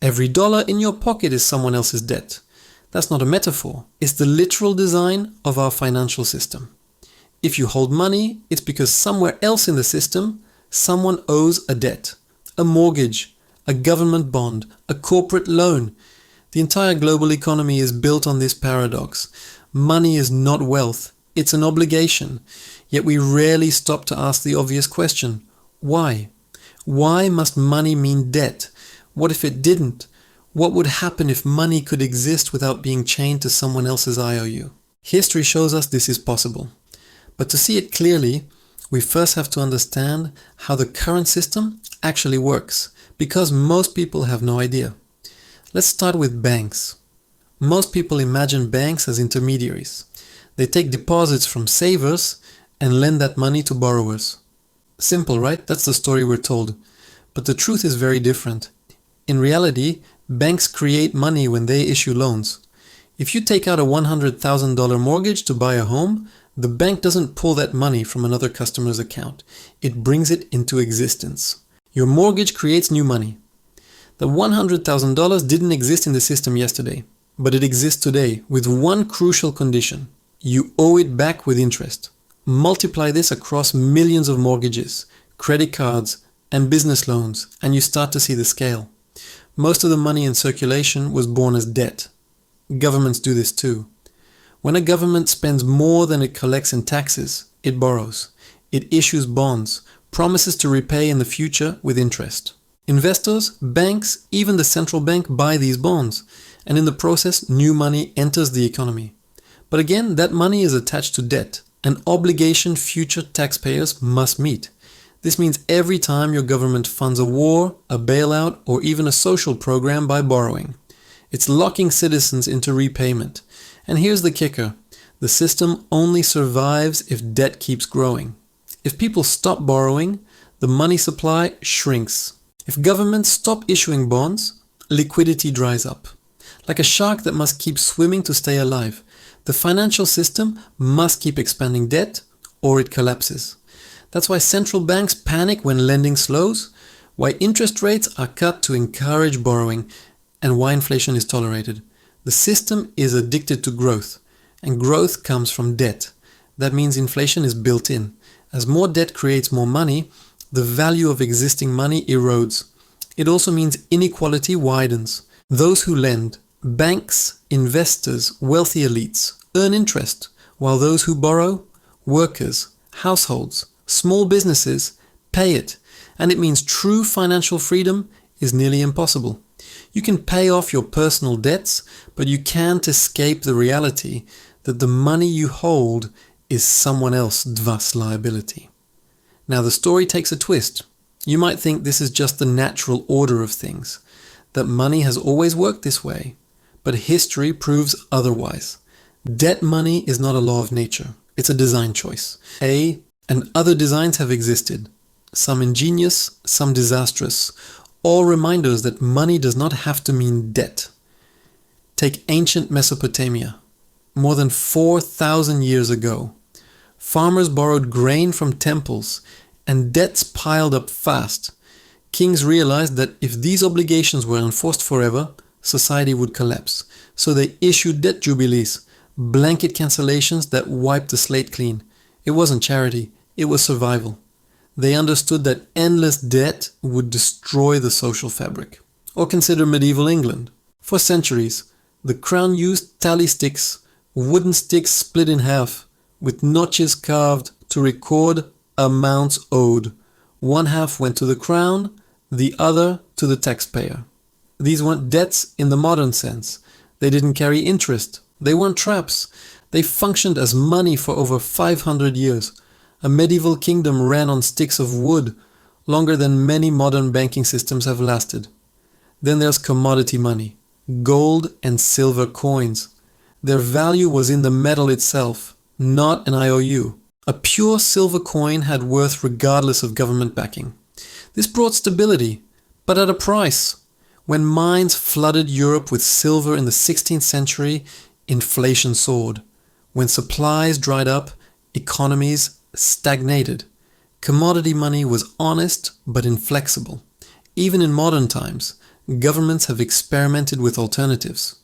Every dollar in your pocket is someone else's debt. That's not a metaphor. It's the literal design of our financial system. If you hold money, it's because somewhere else in the system, someone owes a debt, a mortgage, a government bond, a corporate loan. The entire global economy is built on this paradox. Money is not wealth, it's an obligation. Yet we rarely stop to ask the obvious question: why? Why must money mean debt? What if it didn't? What would happen if money could exist without being chained to someone else's IOU? History shows us this is possible. But to see it clearly, we first have to understand how the current system actually works, because most people have no idea. Let's start with banks. Most people imagine banks as intermediaries. They take deposits from savers and lend that money to borrowers. Simple, right? That's the story we're told. But the truth is very different. In reality, banks create money when they issue loans. If you take out a $100,000 mortgage to buy a home, the bank doesn't pull that money from another customer's account. It brings it into existence. Your mortgage creates new money. The $100,000 didn't exist in the system yesterday, but it exists today with one crucial condition. You owe it back with interest. Multiply this across millions of mortgages, credit cards, and business loans, and you start to see the scale. Most of the money in circulation was born as debt. Governments do this too. When a government spends more than it collects in taxes, it borrows. It issues bonds, promises to repay in the future with interest. Investors, banks, even the central bank buy these bonds, and in the process, new money enters the economy. But again, that money is attached to debt, an obligation future taxpayers must meet. This means every time your government funds a war, a bailout, or even a social program by borrowing, it's locking citizens into repayment. And here's the kicker: the system only survives if debt keeps growing. If people stop borrowing, the money supply shrinks. If governments stop issuing bonds, liquidity dries up. Like a shark that must keep swimming to stay alive, the financial system must keep expanding debt or it collapses. That's why central banks panic when lending slows, why interest rates are cut to encourage borrowing, and why inflation is tolerated. The system is addicted to growth, and growth comes from debt. That means inflation is built in. As more debt creates more money, the value of existing money erodes. It also means inequality widens. Those who lend, banks, investors, wealthy elites, earn interest, while those who borrow, workers, households, small businesses, pay it. And it means true financial freedom is nearly impossible. You can pay off your personal debts, but you can't escape the reality that the money you hold is someone else's liability. Now the story takes a twist. You might think this is just the natural order of things, that money has always worked this way, but history proves otherwise. Debt money is not a law of nature, it's a design choice. And other designs have existed, some ingenious, some disastrous, all reminders that money does not have to mean debt. Take ancient Mesopotamia. More than 4,000 years ago, farmers borrowed grain from temples and debts piled up fast. Kings realized that if these obligations were enforced forever, society would collapse. So they issued debt jubilees, blanket cancellations that wiped the slate clean. It wasn't charity, it was survival. They understood that endless debt would destroy the social fabric. Or consider medieval England. For centuries, the crown used tally sticks, wooden sticks split in half, with notches carved to record amounts owed. One half went to the crown, the other to the taxpayer. These weren't debts in the modern sense. They didn't carry interest. They weren't traps. They functioned as money for over 500 years. A medieval kingdom ran on sticks of wood, longer than many modern banking systems have lasted. Then there's commodity money, gold and silver coins. Their value was in the metal itself, not an IOU. A pure silver coin had worth regardless of government backing. This brought stability, but at a price. When mines flooded Europe with silver in the 16th century, inflation soared. When supplies dried up, economies stagnated. Commodity money was honest but inflexible. Even in modern times, governments have experimented with alternatives.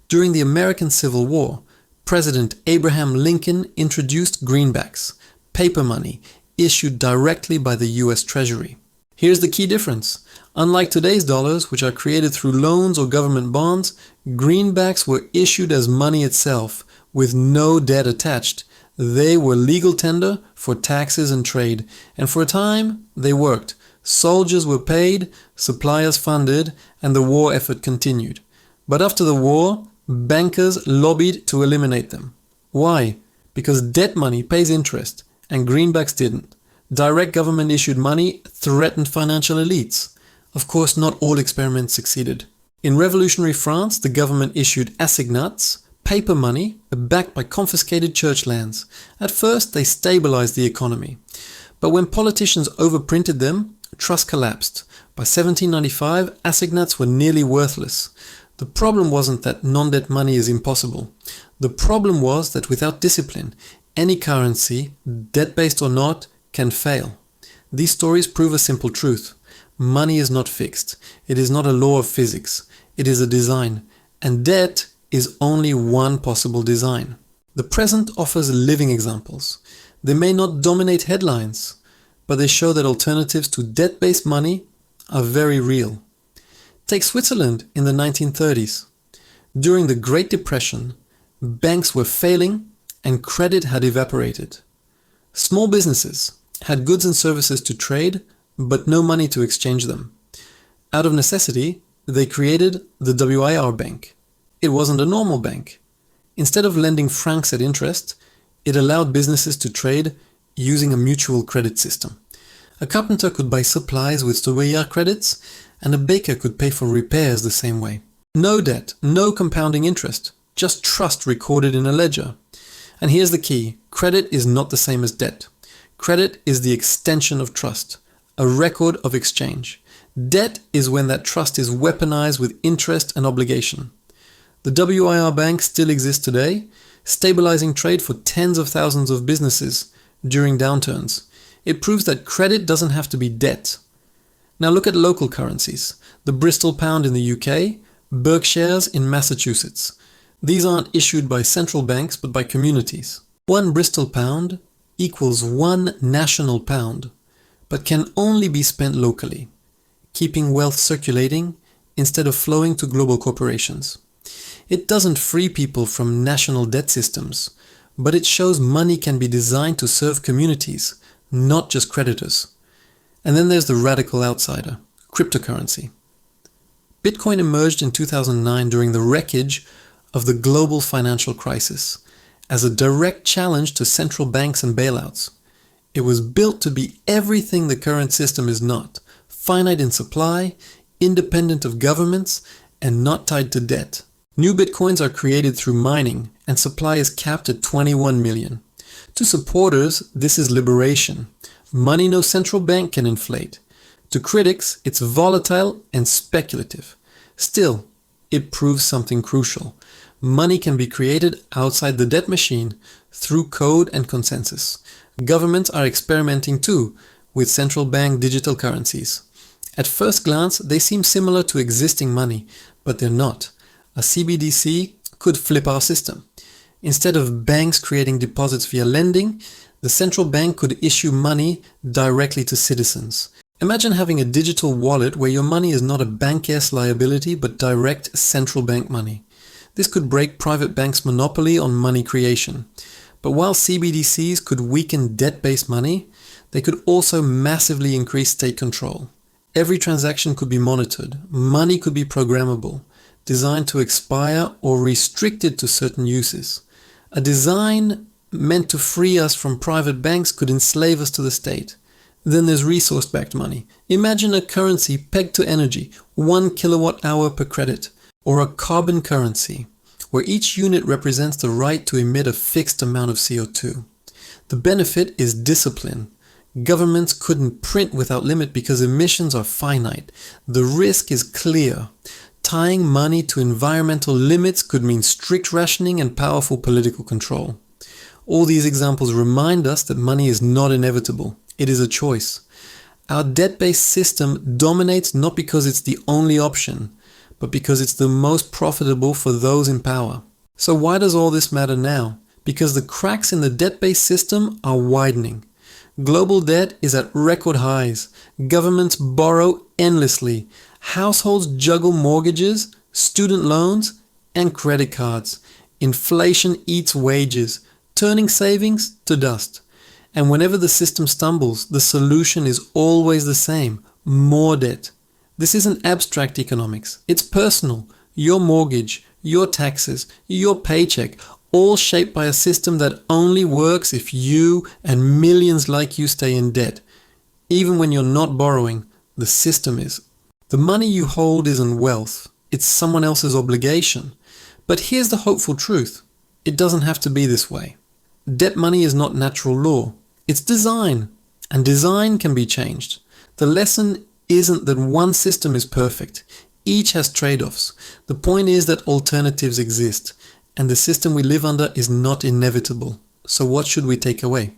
During the American Civil War, President Abraham Lincoln introduced greenbacks, paper money, issued directly by the US Treasury. Here's the key difference. Unlike today's dollars, which are created through loans or government bonds, greenbacks were issued as money itself, with no debt attached. They were legal tender for taxes and trade, and for a time, they worked. Soldiers were paid, suppliers funded, and the war effort continued. But after the war, bankers lobbied to eliminate them. Why? Because debt money pays interest, and greenbacks didn't. Direct government-issued money threatened financial elites. Of course, not all experiments succeeded. In revolutionary France, the government issued assignats, paper money, backed by confiscated church lands. At first, they stabilized the economy. But when politicians overprinted them, trust collapsed. By 1795, assignats were nearly worthless. The problem wasn't that non-debt money is impossible. The problem was that without discipline, any currency, debt-based or not, can fail. These stories prove a simple truth. Money is not fixed. It is not a law of physics. It is a design. And debt is only one possible design. The present offers living examples. They may not dominate headlines, but they show that alternatives to debt-based money are very real. Take Switzerland in the 1930s. During the Great Depression, banks were failing and credit had evaporated. Small businesses had goods and services to trade, but no money to exchange them. Out of necessity, they created the WIR Bank. It wasn't a normal bank. Instead of lending francs at interest, it allowed businesses to trade using a mutual credit system. A carpenter could buy supplies with WIR credits, and a baker could pay for repairs the same way. No debt, no compounding interest, just trust recorded in a ledger. And here's the key: credit is not the same as debt. Credit is the extension of trust, a record of exchange. Debt is when that trust is weaponized with interest and obligation. The WIR Bank still exists today, stabilizing trade for tens of thousands of businesses during downturns. It proves that credit doesn't have to be debt. Now look at local currencies. The Bristol pound in the UK, Berkshires in Massachusetts. These aren't issued by central banks but by communities. One Bristol pound equals one national pound, but can only be spent locally, keeping wealth circulating instead of flowing to global corporations. It doesn't free people from national debt systems, but it shows money can be designed to serve communities, not just creditors. And then there's the radical outsider, cryptocurrency. Bitcoin emerged in 2009 during the wreckage of the global financial crisis as a direct challenge to central banks and bailouts. It was built to be everything the current system is not: finite in supply, independent of governments, and not tied to debt. New bitcoins are created through mining, and supply is capped at 21 million. To supporters, this is liberation. Money no central bank can inflate. To critics, it's volatile and speculative. Still, it proves something crucial. Money can be created outside the debt machine through code and consensus. Governments are experimenting too with central bank digital currencies. At first glance, they seem similar to existing money, but they're not. A CBDC could flip our system. Instead of banks creating deposits via lending, the central bank could issue money directly to citizens. Imagine having a digital wallet where your money is not a bank-s liability but direct central bank money. This could break private banks' monopoly on money creation. But while CBDCs could weaken debt-based money, they could also massively increase state control. Every transaction could be monitored. Money could be programmable, designed to expire or restricted to certain uses. A design meant to free us from private banks could enslave us to the state. Then there's resource-backed money. Imagine a currency pegged to energy, 1 kilowatt-hour per credit, or a carbon currency, where each unit represents the right to emit a fixed amount of CO2. The benefit is discipline. Governments couldn't print without limit because emissions are finite. The risk is clear. Tying money to environmental limits could mean strict rationing and powerful political control. All these examples remind us that money is not inevitable. It is a choice. Our debt-based system dominates not because it's the only option, but because it's the most profitable for those in power. So why does all this matter now? Because the cracks in the debt-based system are widening. Global debt is at record highs. Governments borrow endlessly. Households juggle mortgages, student loans, and credit cards. Inflation eats wages, turning savings to dust. And whenever the system stumbles, the solution is always the same: more debt. This isn't abstract economics. It's personal. Your mortgage, your taxes, your paycheck, all shaped by a system that only works if you and millions like you stay in debt. Even when you're not borrowing, the system is. The money you hold isn't wealth. It's someone else's obligation. But here's the hopeful truth. It doesn't have to be this way. Debt money is not natural law. It's design. And design can be changed. The lesson isn't that one system is perfect. Each has trade-offs. The point is that alternatives exist. And the system we live under is not inevitable. So what should we take away?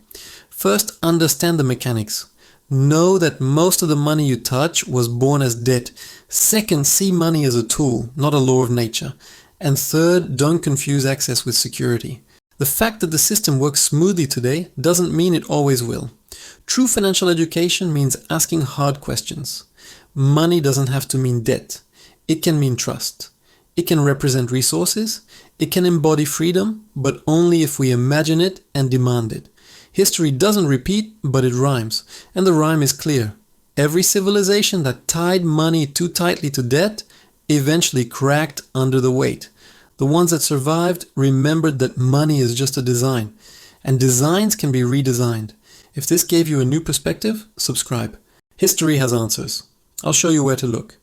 First, understand the mechanics. Know that most of the money you touch was born as debt. Second, see money as a tool, not a law of nature. And third, don't confuse access with security. The fact that the system works smoothly today doesn't mean it always will. True financial education means asking hard questions. Money doesn't have to mean debt. It can mean trust. It can represent resources. It can embody freedom, but only if we imagine it and demand it. History doesn't repeat, but it rhymes. And the rhyme is clear. Every civilization that tied money too tightly to debt eventually cracked under the weight. The ones that survived remembered that money is just a design, and designs can be redesigned. If this gave you a new perspective, subscribe. History has answers. I'll show you where to look.